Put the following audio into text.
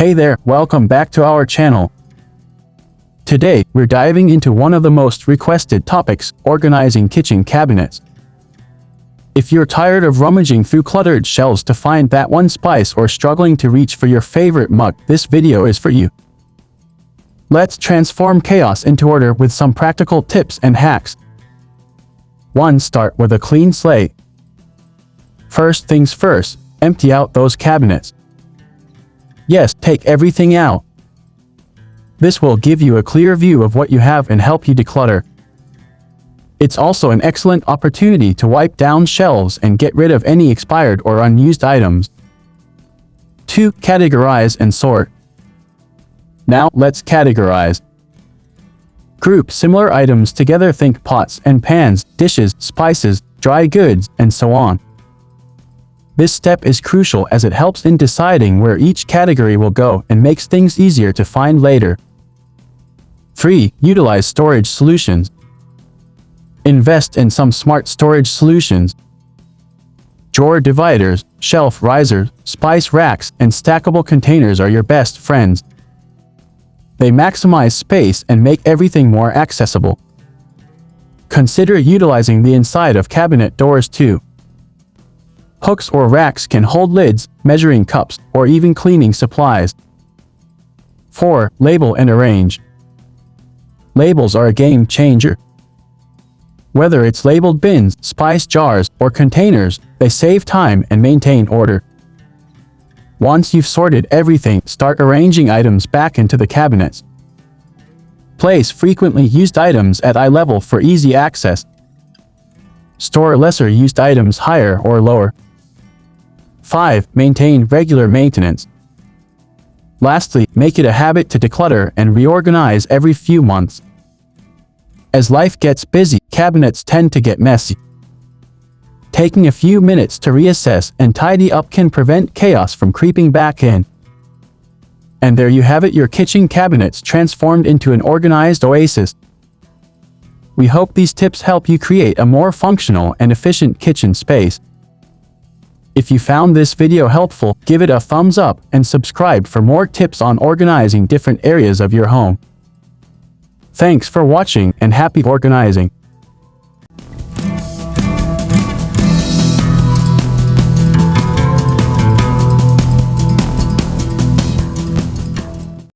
Hey there, welcome back to our channel. Today, we're diving into one of the most requested topics, organizing kitchen cabinets. If you're tired of rummaging through cluttered shelves to find that one spice or struggling to reach for your favorite mug, this video is for you. Let's transform chaos into order with some practical tips and hacks. 1. Start with a clean slate. First things first, empty out those cabinets. Yes, take everything out. This will give you a clear view of what you have and help you declutter. It's also an excellent opportunity to wipe down shelves and get rid of any expired or unused items. 2. Categorize and sort. Now, let's categorize. Group similar items together. Think pots and pans, dishes, spices, dry goods, and so on. This step is crucial as it helps in deciding where each category will go and makes things easier to find later. 3. Utilize storage solutions. Invest in some smart storage solutions. Drawer dividers, shelf risers, spice racks, and stackable containers are your best friends. They maximize space and make everything more accessible. Consider utilizing the inside of cabinet doors too. Hooks or racks can hold lids, measuring cups, or even cleaning supplies. 4. Label and arrange. Labels are a game changer. Whether it's labeled bins, spice jars, or containers, they save time and maintain order. Once you've sorted everything, start arranging items back into the cabinets. Place frequently used items at eye level for easy access. Store lesser used items higher or lower. 5. Maintain regular maintenance. Lastly, make it a habit to declutter and reorganize every few months. As life gets busy, cabinets tend to get messy. Taking a few minutes to reassess and tidy up can prevent chaos from creeping back in. And there you have it, your kitchen cabinets transformed into an organized oasis. We hope these tips help you create a more functional and efficient kitchen space. If you found this video helpful, give it a thumbs up and subscribe for more tips on organizing different areas of your home. Thanks for watching and happy organizing.